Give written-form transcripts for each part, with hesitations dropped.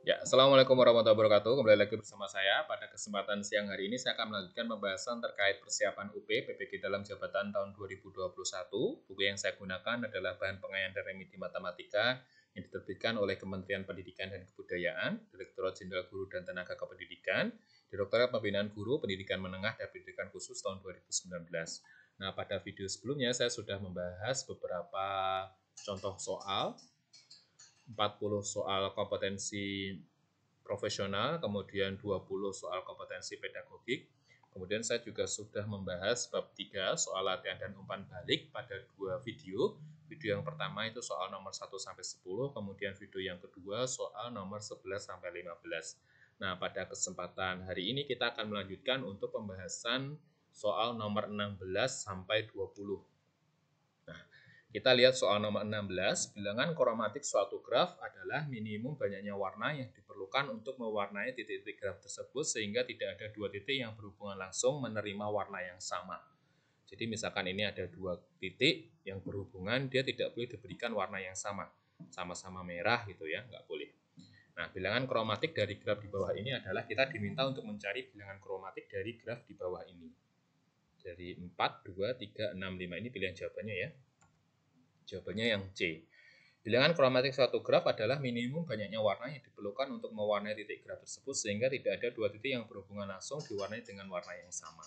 Ya, Assalamualaikum warahmatullahi wabarakatuh. Kembali lagi bersama saya. Pada kesempatan siang hari ini, saya akan melanjutkan pembahasan terkait persiapan UP PPG dalam jabatan tahun 2021. Buku yang saya gunakan adalah Bahan Pengayaan dan Remedi Matematika yang diterbitkan oleh Kementerian Pendidikan dan Kebudayaan, Direktorat Jenderal Guru dan Tenaga Kependidikan, Direktorat Pembinaan Guru, Pendidikan Menengah, dan Pendidikan Khusus tahun 2019. Nah, pada video sebelumnya saya sudah membahas beberapa contoh soal 40 soal kompetensi profesional, kemudian 20 soal kompetensi pedagogik. Kemudian saya juga sudah membahas bab 3 soal latihan dan umpan balik pada dua video. Video yang pertama itu soal nomor 1 sampai 10, kemudian video yang kedua soal nomor 11 sampai 15. Nah, pada kesempatan hari ini kita akan melanjutkan untuk pembahasan soal nomor 16 sampai 20. Nah, kita lihat soal nomor 16, bilangan kromatik suatu graf adalah minimum banyaknya warna yang diperlukan untuk mewarnai titik-titik graf tersebut sehingga tidak ada dua titik yang berhubungan langsung menerima warna yang sama. Jadi misalkan ini ada dua titik yang berhubungan, dia tidak boleh diberikan warna yang sama. Sama-sama merah gitu ya, nggak boleh. Nah, bilangan kromatik dari graf di bawah ini adalah kita diminta untuk mencari bilangan kromatik dari graf di bawah ini. Dari 4, 2, 3, 6, 5 ini pilihan jawabannya ya. Jawabannya yang C. Bilangan kromatik suatu graf adalah minimum banyaknya warna yang diperlukan untuk mewarnai titik graf tersebut sehingga tidak ada dua titik yang berhubungan langsung diwarnai dengan warna yang sama.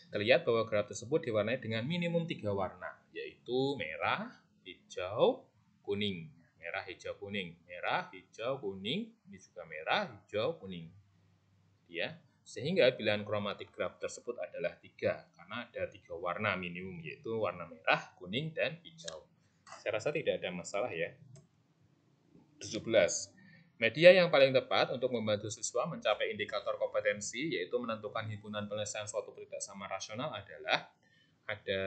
Terlihat bahwa graf tersebut diwarnai dengan minimum 3 warna, yaitu merah, hijau, kuning. Merah, hijau, kuning. Merah, hijau, kuning. Ini juga merah, hijau, kuning. Ya, sehingga bilangan kromatik graf tersebut adalah 3 karena ada 3 warna minimum, yaitu warna merah, kuning, dan hijau. Saya rasa tidak ada masalah ya. 17. Media yang paling tepat untuk membantu siswa mencapai indikator kompetensi yaitu menentukan himpunan penyelesaian suatu tidak sama rasional adalah ada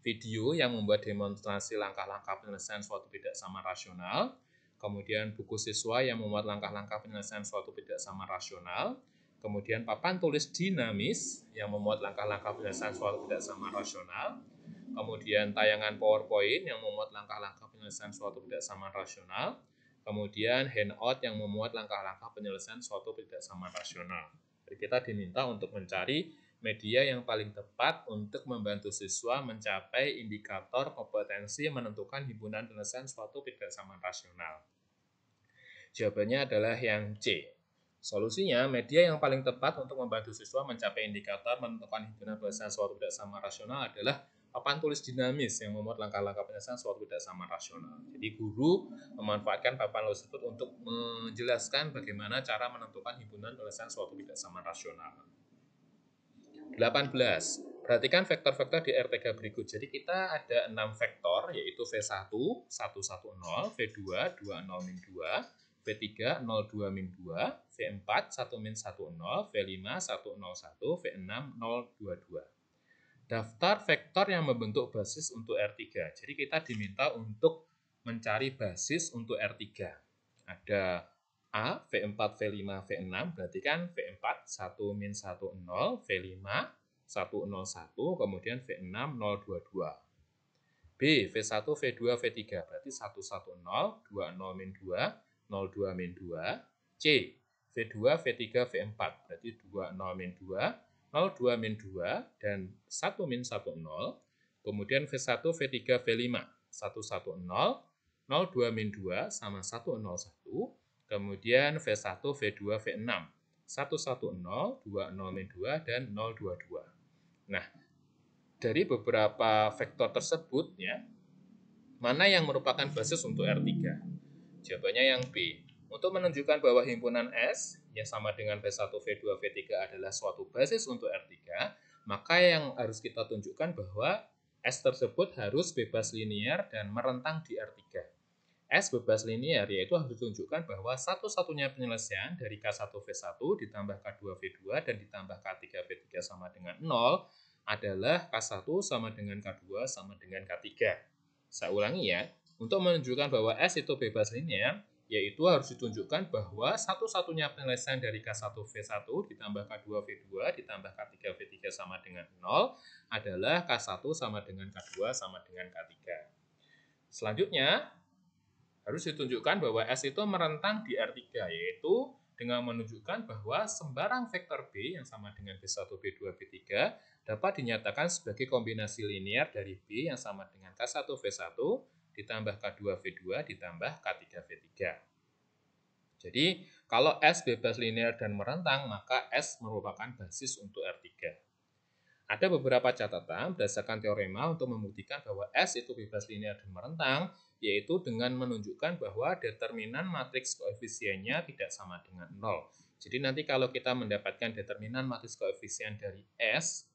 video yang membuat demonstrasi langkah-langkah penyelesaian suatu tidak sama rasional, kemudian buku siswa yang memuat langkah-langkah penyelesaian suatu tidak sama rasional, kemudian papan tulis dinamis yang memuat langkah-langkah penyelesaian suatu tidak sama rasional, kemudian tayangan PowerPoint yang memuat langkah-langkah penyelesaian suatu tidak sama rasional, kemudian handout yang memuat langkah-langkah penyelesaian suatu tidak sama rasional. Jadi kita diminta untuk mencari media yang paling tepat untuk membantu siswa mencapai indikator kompetensi menentukan himpunan penyelesaian suatu tidak sama rasional. Jawabannya adalah yang C. Solusinya, media yang paling tepat untuk membantu siswa mencapai indikator menentukan himpunan penyelesaian suatu tidak sama rasional adalah papan tulis dinamis yang memuat langkah-langkah penyelesaian suatu tidak sama rasional. Jadi guru memanfaatkan papan tulis tersebut untuk menjelaskan bagaimana cara menentukan himpunan penyelesaian suatu tidak sama rasional. 18. Perhatikan vektor-vektor di R3 berikut. Jadi kita ada 6 vektor, yaitu V1, 110, V2, 20-2, V3, 02-2, V4, 1-10, V5, 101, V6, 022. Daftar vektor yang membentuk basis untuk R3. Jadi kita diminta untuk mencari basis untuk R3. Ada A, V4, V5, V6, berarti kan V4 1-10, V5 101, kemudian V6 022. B, V1, V2, V3, berarti 110, 20-2, 02-2. C, V2, V3, V4, berarti 20-2, 02-2, dan 1-10. Kemudian V1, V3, V5, 110, 02-2, sama 101. Kemudian V1, V2, V6, 110, 20-2, dan 022. Nah, dari beberapa vektor tersebut ya, mana yang merupakan basis untuk R3? Jawabannya yang B. Untuk menunjukkan bahwa himpunan S yang sama dengan V1, V2, V3 adalah suatu basis untuk R3, maka yang harus kita tunjukkan bahwa S tersebut harus bebas linear dan merentang di R3. S bebas linear yaitu harus ditunjukkan bahwa satu-satunya penyelesaian dari K1V1 ditambah K2V2 dan ditambah K3V3 sama dengan 0 adalah K1 sama dengan K2 sama dengan K3. Saya ulangi ya, untuk menunjukkan bahwa S itu bebas linear, yaitu harus ditunjukkan bahwa satu-satunya penyelesaian dari K1V1 ditambah K2V2 ditambah K3V3 sama dengan 0 adalah K1 sama dengan K2 sama dengan K3. Selanjutnya, Harus ditunjukkan bahwa S itu merentang di R3, yaitu dengan menunjukkan bahwa sembarang vektor B yang sama dengan B1, B2, B3 dapat dinyatakan sebagai kombinasi linear dari B yang sama dengan K1, V1 ditambah K2, V2 ditambah K3, V3. Jadi, kalau S bebas linear dan merentang, maka S merupakan basis untuk R3. Ada beberapa catatan berdasarkan teorema untuk membuktikan bahwa S itu bebas linear dan merentang, yaitu dengan menunjukkan bahwa determinan matriks koefisiennya tidak sama dengan 0. Jadi nanti kalau kita mendapatkan determinan matriks koefisien dari S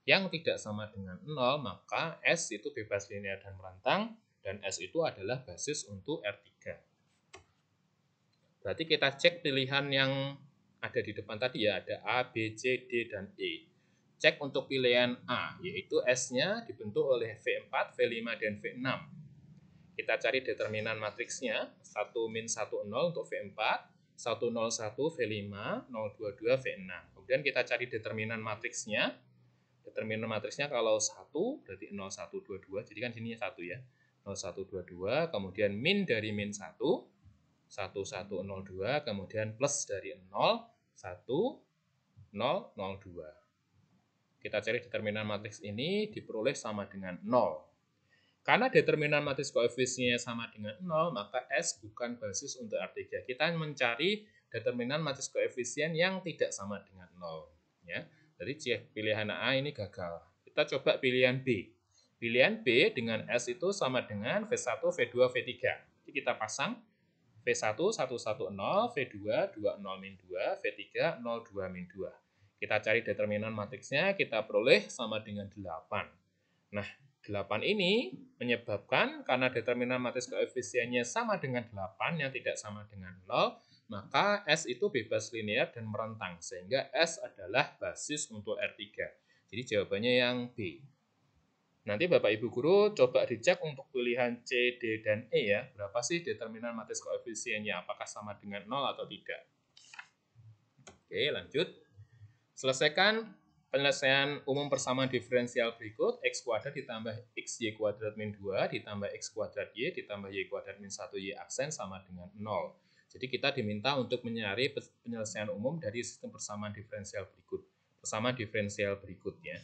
yang tidak sama dengan 0, maka S itu bebas linear dan merentang, dan S itu adalah basis untuk R3. Berarti kita cek pilihan yang ada di depan tadi ya, ada A, B, C, D, dan E. Cek untuk pilihan A, yaitu S-nya dibentuk oleh V4, V5, dan V6. Kita cari determinan matriksnya, 1, min 1, 0 untuk V4, 1, 0, 1, V5, 0, 2, 2, V6. Kemudian kita cari determinan matriksnya. Determinan matriksnya kalau 1, berarti 0, 1, 2, 2. Jadi kan sini 1 ya. 0, 1, 2, 2. Kemudian min dari min 1, 1, 1, 0, 2. Kemudian plus dari 0, 1, 0, 0, 2. Kita cari determinan matriks ini diperoleh sama dengan 0. Karena determinan matriks koefisiennya sama dengan 0, maka S bukan basis untuk R3. Kita mencari determinan matriks koefisien yang tidak sama dengan 0. Ya. Jadi pilihan A ini gagal. Kita coba pilihan B. Pilihan B dengan S itu sama dengan V1, V2, V3. Jadi kita pasang V1, 1, 1, 0, V2, 2, 0, min 2, V3, 0, 2, min 2. Kita cari determinan matriksnya, kita peroleh sama dengan 8. Nah, 8 ini menyebabkan karena determinan matriks koefisiennya sama dengan 8 yang tidak sama dengan 0, maka S itu bebas linear dan merentang, sehingga S adalah basis untuk R3. Jadi jawabannya yang B. Nanti Bapak Ibu Guru coba dicek untuk pilihan C, D, dan E ya. Berapa sih determinan matriks koefisiennya? Apakah sama dengan 0 atau tidak? Oke, lanjut. Selesaikan penyelesaian umum persamaan diferensial berikut. X kuadrat ditambah XY kuadrat min 2 ditambah X kuadrat Y ditambah Y kuadrat min 1 Y aksen sama dengan 0. Jadi kita diminta untuk mencari penyelesaian umum dari sistem persamaan diferensial berikut. Persamaan diferensial berikutnya.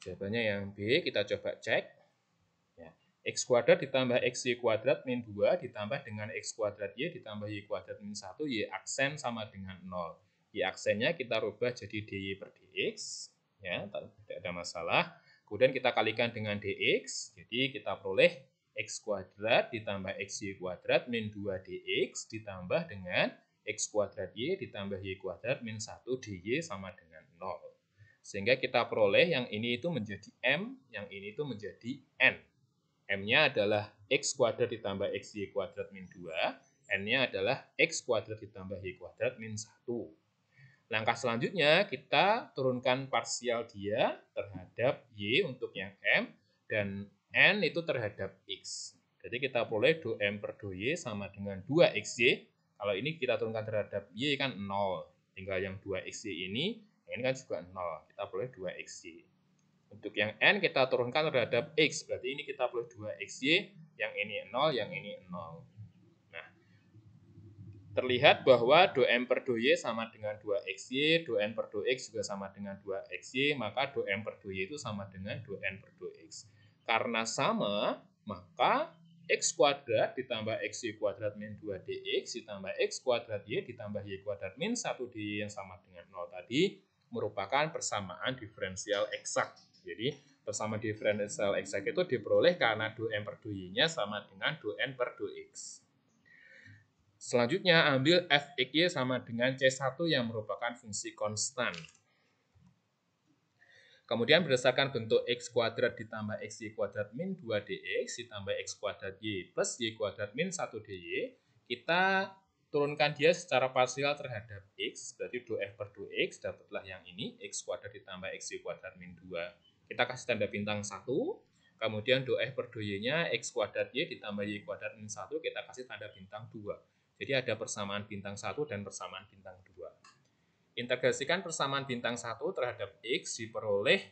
Jawabannya yang B, kita coba cek. Ya. X kuadrat ditambah XY kuadrat min 2 ditambah dengan X kuadrat Y ditambah Y kuadrat min 1 Y aksen sama dengan 0. Y aksennya kita rubah jadi dy per dx, ya, tidak ada masalah. Kemudian kita kalikan dengan dx, jadi kita peroleh x kuadrat ditambah xy kuadrat min 2 dx ditambah dengan x kuadrat y ditambah y kuadrat min 1 dy sama dengan 0. Sehingga kita peroleh yang ini itu menjadi m, yang ini itu menjadi n. M-nya adalah x kuadrat ditambah xy kuadrat min 2, n-nya adalah x kuadrat ditambah y kuadrat min 1. Langkah selanjutnya kita turunkan parsial dia terhadap Y untuk yang M dan N itu terhadap X. Jadi kita peroleh do M per do Y sama dengan 2XY. Kalau ini kita turunkan terhadap Y kan 0. Tinggal yang 2XY ini kan juga 0. Kita peroleh 2XY. Untuk yang N kita turunkan terhadap X. Berarti ini kita peroleh 2XY. Yang ini 0, yang ini 0. Terlihat bahwa do M per do Y sama dengan 2XY, do N per do X juga sama dengan 2XY, maka do M per do Y itu sama dengan do N per do X. Karena sama, maka X kuadrat ditambah XY kuadrat min 2 dx ditambah X kuadrat Y ditambah Y kuadrat min 1 dy yang sama dengan 0 tadi merupakan persamaan diferensial eksak. Jadi, persamaan diferensial eksak itu diperoleh karena do M per do Y-nya sama dengan do N per do X. Selanjutnya, ambil f(x)y sama dengan C1 yang merupakan fungsi konstan. Kemudian berdasarkan bentuk x kuadrat ditambah xy kuadrat min 2 dx ditambah x kuadrat y plus y kuadrat min 1 dy, kita turunkan dia secara parsial terhadap x, berarti do f per do x, dapatlah yang ini, x kuadrat ditambah xy kuadrat min 2. Kita kasih tanda bintang 1, kemudian do f per do y-nya x kuadrat y ditambah y kuadrat min 1, kita kasih tanda bintang 2. Jadi ada persamaan bintang 1 dan persamaan bintang 2. Integrasikan persamaan bintang 1 terhadap X diperoleh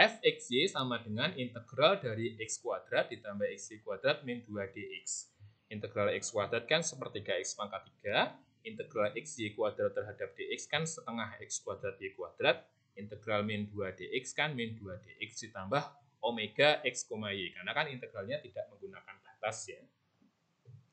fxy sama dengan integral dari x kuadrat ditambah xy kuadrat min 2 dx. Integral x kuadrat kan sepertiga x pangkat 3, integral xy kuadrat terhadap dx kan setengah x kuadrat y kuadrat, integral min 2 dx kan min 2 dx ditambah omega x, y, karena kan integralnya tidak menggunakan batas ya.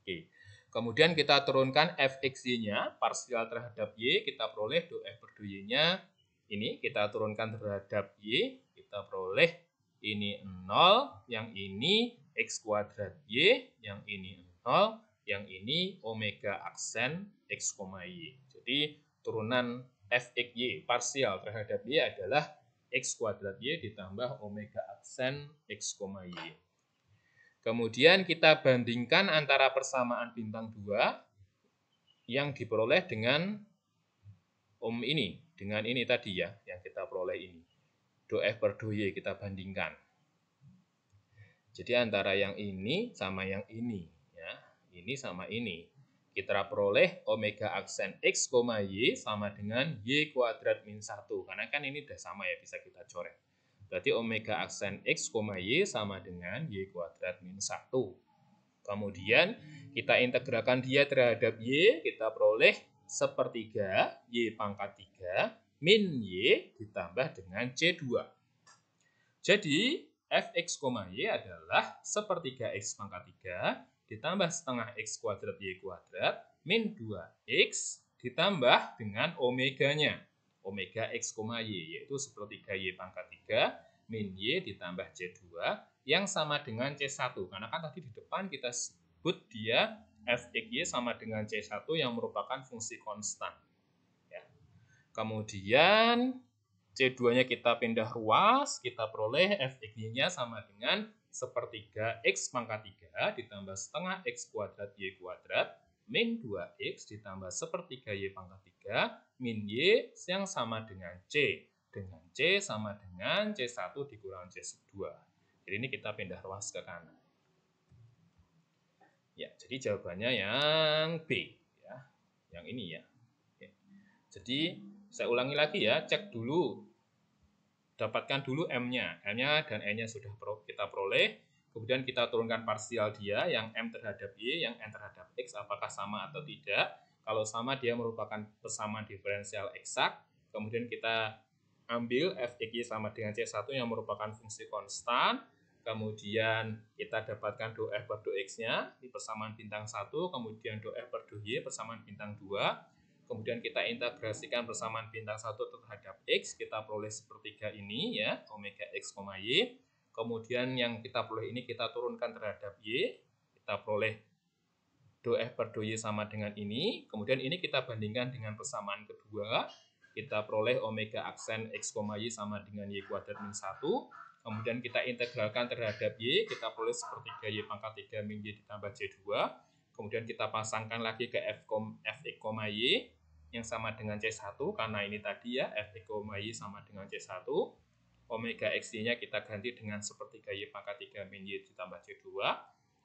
Oke. Kemudian kita turunkan fxy-nya, parsial terhadap y, kita peroleh do f per do y-nya. Ini kita turunkan terhadap y, kita peroleh ini 0, yang ini x kuadrat y, yang ini 0, yang ini omega aksen x, y. Jadi turunan fxy parsial terhadap y adalah x kuadrat y ditambah omega aksen x, y. Kemudian kita bandingkan antara persamaan bintang 2 yang diperoleh dengan dengan ini tadi ya, yang kita peroleh ini. Do F per do Y kita bandingkan. Jadi antara yang ini sama yang ini ya. Ini sama ini. Kita peroleh omega aksen X, Y sama dengan Y kuadrat min 1. Karena kan ini udah sama ya, bisa kita coret. Berarti omega aksen X, Y sama dengan Y kuadrat min 1. Kemudian kita integralkan dia terhadap Y, kita peroleh sepertiga Y pangkat 3 min Y ditambah dengan C2. Jadi fx, y adalah sepertiga X pangkat 3 ditambah setengah X kuadrat Y kuadrat min 2X ditambah dengan omeganya. Omega X, Y, yaitu sepertiga Y pangkat 3 min Y ditambah C2 yang sama dengan C1. Karena kan tadi di depan kita sebut dia fxy sama dengan C1 yang merupakan fungsi konstan. Ya. Kemudian C2-nya kita pindah ruas, kita peroleh fxy-nya sama dengan sepertiga X pangkat 3 ditambah setengah X kuadrat Y kuadrat min 2X ditambah sepertiga Y pangkat 3 min Y yang sama dengan C. Dengan C sama dengan C1 dikurang C2. Jadi ini kita pindah ruas ke kanan. Ya, jadi jawabannya yang B. Ya. Yang ini ya. Oke. Jadi saya ulangi lagi ya, cek dulu. Dapatkan dulu M-nya. M-nya dan N-nya sudah kita peroleh. Kemudian kita turunkan parsial dia, yang M terhadap Y, yang N terhadap X, apakah sama atau tidak. Kalau sama, dia merupakan persamaan diferensial eksak. Kemudian kita ambil fxy sama dengan C1 yang merupakan fungsi konstan. Kemudian kita dapatkan do F per do X-nya di persamaan bintang 1. Kemudian do F per do Y persamaan bintang 2. Kemudian kita integrasikan persamaan bintang 1 terhadap X. Kita peroleh sepertiga ini ya, omega X, Y. Kemudian yang kita peroleh ini kita turunkan terhadap Y. Kita peroleh do F per do Y sama dengan ini. Kemudian ini kita bandingkan dengan persamaan kedua. Kita peroleh omega aksen X, Y sama dengan Y kuadrat min 1. Kemudian kita integralkan terhadap Y. Kita peroleh sepertiga Y pangkat 3 min Y ditambah C2. Kemudian kita pasangkan lagi ke F, Y yang sama dengan C1. Karena ini tadi ya, F, Y sama dengan C1. Omega X-nya kita ganti dengan sepertiga Y pangkat 3 min Y ditambah C2.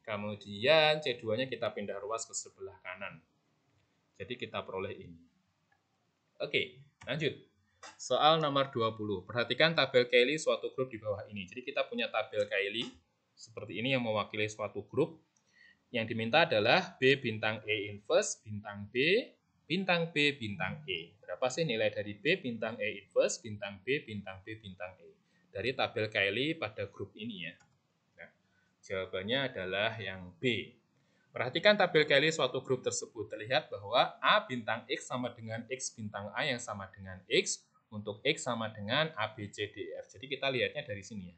Kemudian C2-nya kita pindah ruas ke sebelah kanan. Jadi kita peroleh ini. Oke, lanjut. Soal nomor 20. Perhatikan tabel Cayley suatu grup di bawah ini. Jadi kita punya tabel Cayley seperti ini yang mewakili suatu grup. Yang diminta adalah B bintang E inverse, bintang B, bintang B, bintang E. Berapa sih nilai dari B bintang E inverse, bintang B, bintang B, bintang E? Dari tabel Cayley pada grup ini ya. Nah, jawabannya adalah yang B. Perhatikan tabel Cayley suatu grup tersebut. Terlihat bahwa A bintang X sama dengan X bintang A yang sama dengan X. Untuk X sama dengan A, B, C, D, F. Jadi kita lihatnya dari sini ya.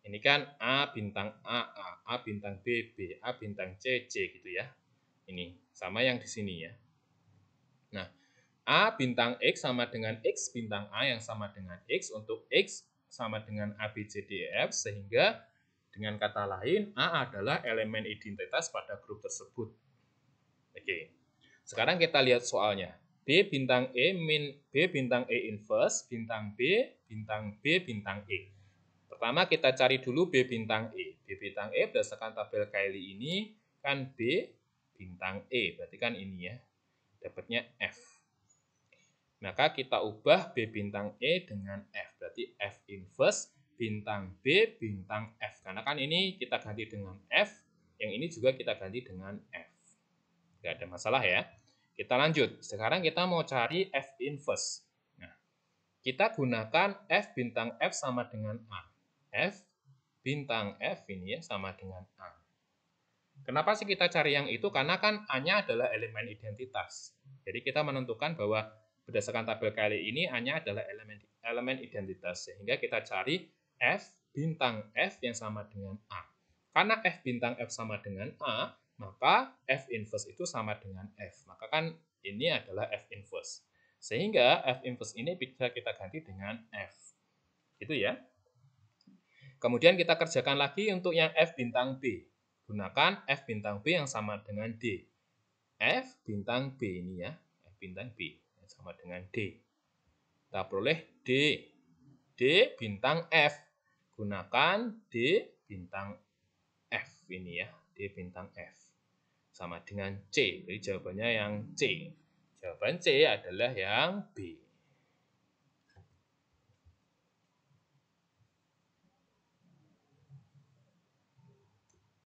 Ini kan A bintang A bintang B, B, A bintang C, C gitu ya. Ini sama yang di sini ya. Nah, A bintang X sama dengan X bintang A yang sama dengan X. Untuk X sama dengan A, B, C, D, F. Sehingga dengan kata lain, A adalah elemen identitas pada grup tersebut. Oke. Sekarang kita lihat soalnya. B bintang E min B bintang E inverse, bintang B, bintang B, bintang E. Pertama kita cari dulu B bintang E. B bintang E berdasarkan tabel Cayley ini kan B bintang E. Berarti kan ini ya. Dapatnya F. Maka kita ubah B bintang E dengan F. Berarti F inverse bintang B, bintang F. Karena kan ini kita ganti dengan F, yang ini juga kita ganti dengan F. Nggak ada masalah ya. Kita lanjut. Sekarang kita mau cari F inverse. Nah, kita gunakan F bintang F sama dengan A. F bintang F ini ya sama dengan A. Kenapa sih kita cari yang itu? Karena kan A-nya adalah elemen identitas. Jadi kita menentukan bahwa berdasarkan tabel kali ini A-nya adalah elemen identitas. Sehingga kita cari F bintang F yang sama dengan A. Karena F bintang F sama dengan A, maka F inverse itu sama dengan F. Maka kan ini adalah F inverse. Sehingga F inverse ini bisa kita ganti dengan F. Itu ya. Kemudian kita kerjakan lagi untuk yang F bintang B. Gunakan F bintang B yang sama dengan D. F bintang B ini ya. F bintang B yang sama dengan D. Kita peroleh D. D bintang F. Gunakan D bintang F ini ya. D bintang F. Sama dengan C. Jadi jawabannya yang C. Jawaban C adalah yang B.